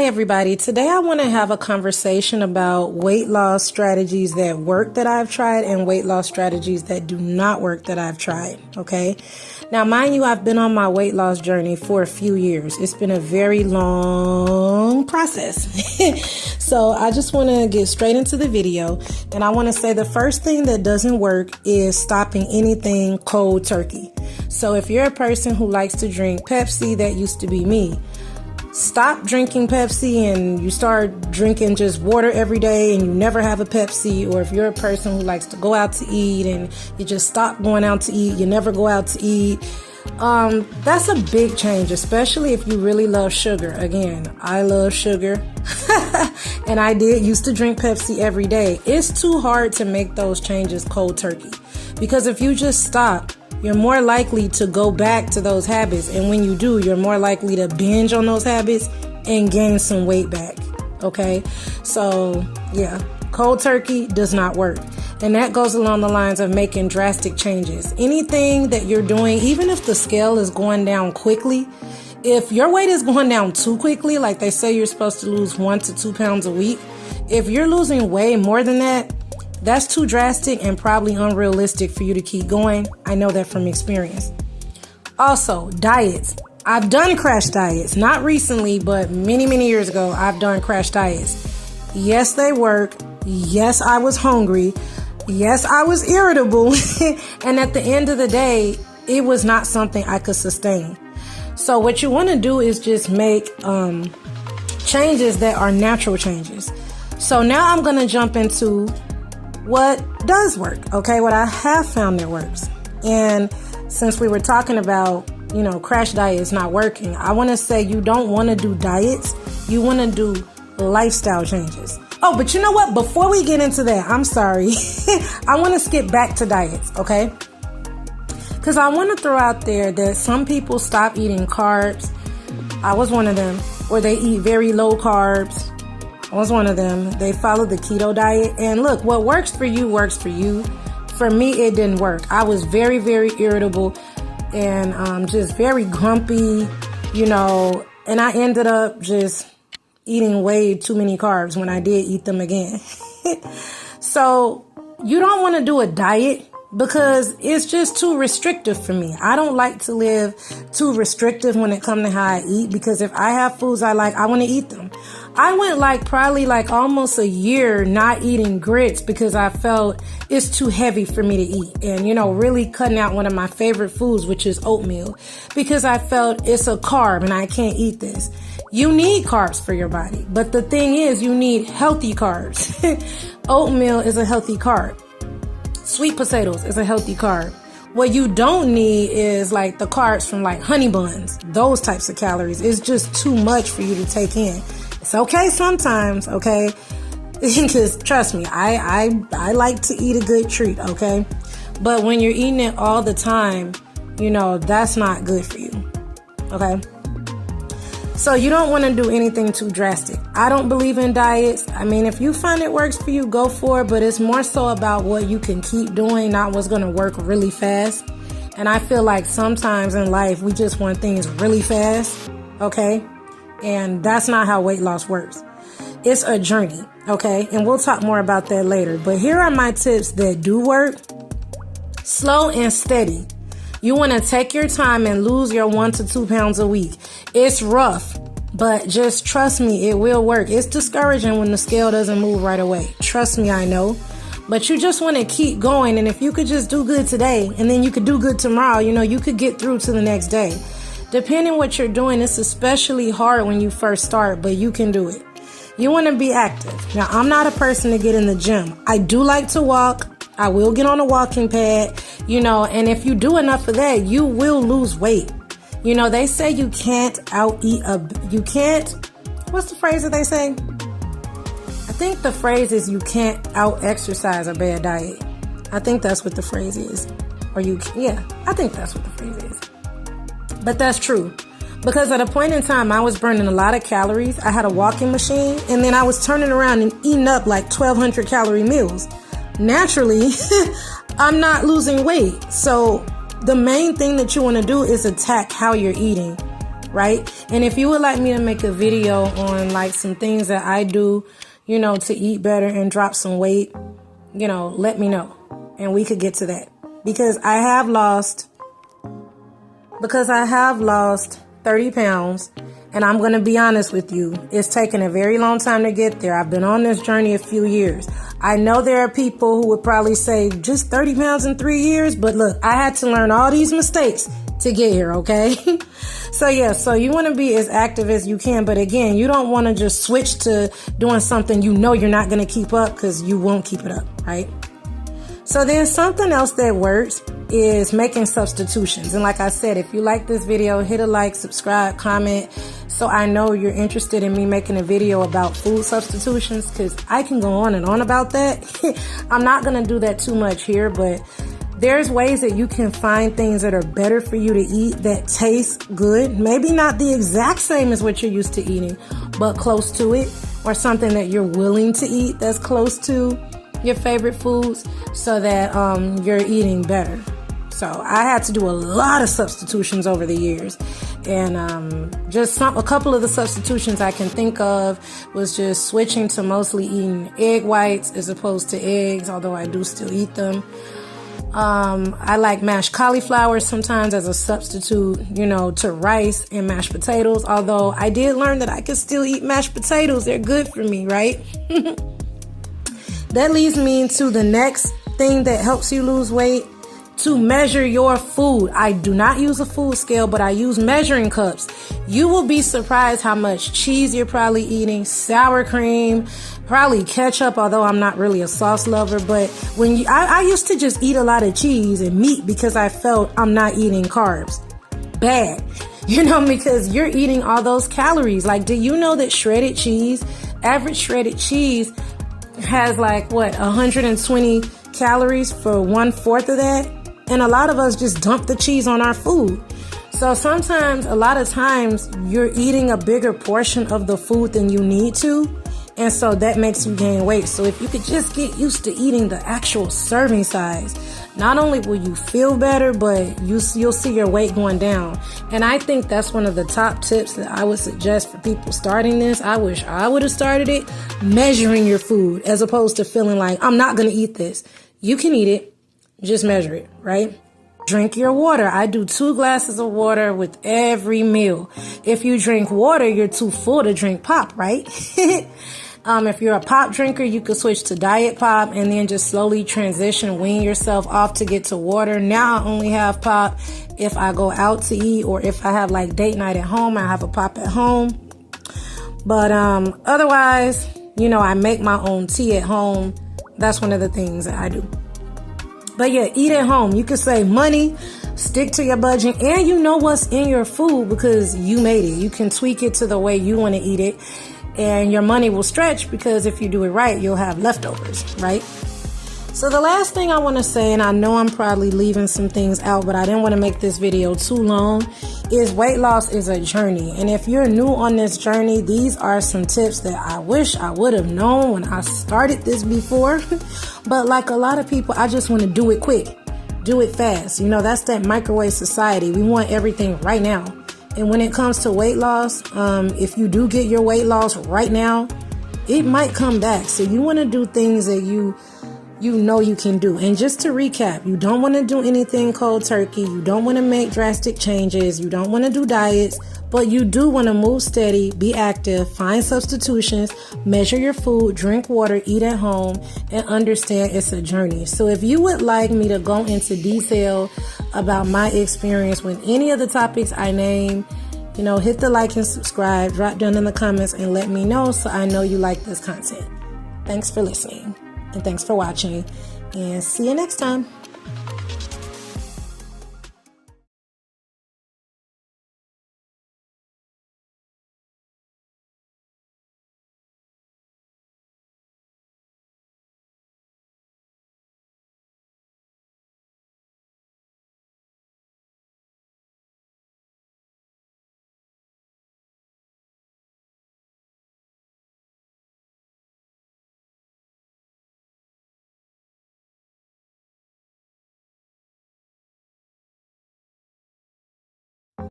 Hi everybody. Today I want to have a conversation about weight loss strategies that work that I've tried and weight loss strategies that do not work that I've tried. Okay. Now, mind you, I've been on my weight loss journey for a few years. It's been a very long process. So I just want to get straight into the video. And I want to say the first thing that doesn't work is stopping anything cold turkey. So if you're a person who likes to drink Pepsi, that used to be me. Stop drinking Pepsi and you start drinking just water every day and you never have a Pepsi. Or if you're a person who likes to go out to eat and you just stop going out to eat, you never go out to eat. That's a big change, especially if you really love sugar. Again, I love sugar and I used to drink Pepsi every day. It's too hard to make those changes cold turkey because if you just stop, you're more likely to go back to those habits. And when you do, you're more likely to binge on those habits and gain some weight back. Okay. So yeah, cold turkey does not work. And that goes along the lines of making drastic changes. Anything that you're doing, even if the scale is going down quickly, if your weight is going down too quickly, like they say you're supposed to lose 1 to 2 pounds a week, if you're losing way more than that, that's too drastic and probably unrealistic for you to keep going. I know that from experience. Also, diets. I've done crash diets, not recently, but many, many years ago, I've done crash diets. Yes, they work. Yes, I was hungry. Yes, I was irritable. And at the end of the day, it was not something I could sustain. So what you want to do is just make changes that are natural changes. So now I'm going to jump into what does work, okay? What I have found that works. And since we were talking about, crash diet is not working, I want to say you don't want to do diets. You want to do lifestyle changes. Oh, but you know what? Before we get into that, I'm sorry. I want to skip back to diets, okay? Because I want to throw out there that some people stop eating carbs. I was one of them. Or they eat very low carbs. I was one of them. They follow the keto diet. And look, what works for you works for you. For me, it didn't work. I was very, very irritable and just very grumpy, and I ended up just eating way too many carbs when I did eat them again. So you don't want to do a diet because it's just too restrictive for me. I don't like to live too restrictive when it comes to how I eat because if I have foods I like, I want to eat them. I went probably almost a year not eating grits because I felt it's too heavy for me to eat. And, really cutting out one of my favorite foods, which is oatmeal, because I felt it's a carb and I can't eat this. You need carbs for your body. But the thing is, you need healthy carbs. Oatmeal is a healthy carb. Sweet potatoes is a healthy carb. What you don't need is the carbs from honey buns, those types of calories. It's just too much for you to take in. It's okay sometimes, okay? Because trust me, I like to eat a good treat, okay? But when you're eating it all the time, that's not good for you, okay? So you don't want to do anything too drastic. I don't believe in diets. I mean, if you find it works for you, go for it. But it's more so about what you can keep doing, not what's going to work really fast. And I feel like sometimes in life, we just want things really fast, okay? And that's not how weight loss works. It's a journey, okay? And we'll talk more about that later. But here are my tips that do work. Slow and steady. You want to take your time and lose your 1 to 2 pounds a week. It's rough, but just trust me, it will work. It's discouraging when the scale doesn't move right away. Trust me, I know. But you just want to keep going. And if you could just do good today and then you could do good tomorrow, you could get through to the next day. Depending what you're doing, it's especially hard when you first start, but you can do it. You want to be active. Now, I'm not a person to get in the gym. I do like to walk. I will get on a walking pad, and if you do enough of that, you will lose weight. They say you can't what's the phrase that they say? I think the phrase is you can't out-exercise a bad diet. I think that's what the phrase is. I think that's what the phrase is. But that's true. Because at a point in time, I was burning a lot of calories. I had a walking machine, and then I was turning around and eating up 1,200 calorie meals. Naturally, I'm not losing weight. So the main thing that you want to do is attack how you're eating. right? And if you would like me to make a video on like some things that I do, you know, to eat better and drop some weight, you know, let me know and we could get to that. Because I have lost 30 pounds. And I'm going to be honest with you, it's taken a very long time to get there. I've been on this journey a few years. I know there are people who would probably say just 30 pounds in 3 years. But look, I had to learn all these mistakes to get here, okay? So yeah, so you want to be as active as you can. But again, you don't want to just switch to doing something you know you're not going to keep up because you won't keep it up, right? So then something else that works is making substitutions. And like I said, if you like this video, hit a like, subscribe, comment, so I know you're interested in me making a video about food substitutions, because I can go on and on about that. I'm not going to do that too much here, but there's ways that you can find things that are better for you to eat that taste good. Maybe not the exact same as what you're used to eating, but close to it, or something that you're willing to eat that's close to your favorite foods, so that you're eating better. So I had to do a lot of substitutions over the years, and just a couple of the substitutions I can think of was just switching to mostly eating egg whites as opposed to eggs, although I do still eat them. I like mashed cauliflower sometimes as a substitute, you know, to rice and mashed potatoes, although I did learn that I could still eat mashed potatoes. They're good for me, right? That leads me to the next thing that helps you lose weight: to measure your food. I do not use a food scale, but I use measuring cups. You will be surprised how much cheese you're probably eating, sour cream, probably ketchup, although I'm not really a sauce lover. But when I used to just eat a lot of cheese and meat because I felt I'm not eating carbs. Bad. You know, because you're eating all those calories. Like, do you know that shredded cheese, average shredded cheese, has like 120 calories for 1/4 of that? And a lot of us just dump the cheese on our food. So sometimes, a lot of times, you're eating a bigger portion of the food than you need to. And so that makes you gain weight. So if you could just get used to eating the actual serving size, not only will you feel better, but you'll see your weight going down. And I think that's one of the top tips that I would suggest for people starting this. I wish I would have started it, measuring your food, as opposed to feeling like I'm not going to eat this. You can eat it, just measure it, right? Drink your water. I do 2 glasses of water with every meal. If you drink water, you're too full to drink pop, right? If you're a pop drinker, you could switch to diet pop and then just slowly transition, wean yourself off to get to water. Now I only have pop if I go out to eat, or if I have like date night at home, I have a pop at home. But otherwise, you know, I make my own tea at home. That's one of the things that I do. But yeah, eat at home. You can save money, stick to your budget, and you know what's in your food because you made it. You can tweak it to the way you want to eat it, and your money will stretch because if you do it right, you'll have leftovers, right? So the last thing I want to say, and I know I'm probably leaving some things out, but I didn't want to make this video too long, is weight loss is a journey. And if you're new on this journey, these are some tips that I wish I would have known when I started this before. But like a lot of people, I just want to do it quick, do it fast. You know, that's that microwave society. We want everything right now. And when it comes to weight loss, if you do get your weight loss right now, it might come back. So you want to do things that you know you can do. And just to recap, you don't want to do anything cold turkey. You don't want to make drastic changes. You don't want to do diets, but you do want to move steady, be active, find substitutions, measure your food, drink water, eat at home, and understand it's a journey. So if you would like me to go into detail about my experience with any of the topics I name, you know, hit the like and subscribe, drop down in the comments and let me know so I know you like this content. Thanks for listening. And thanks for watching, and see you next time.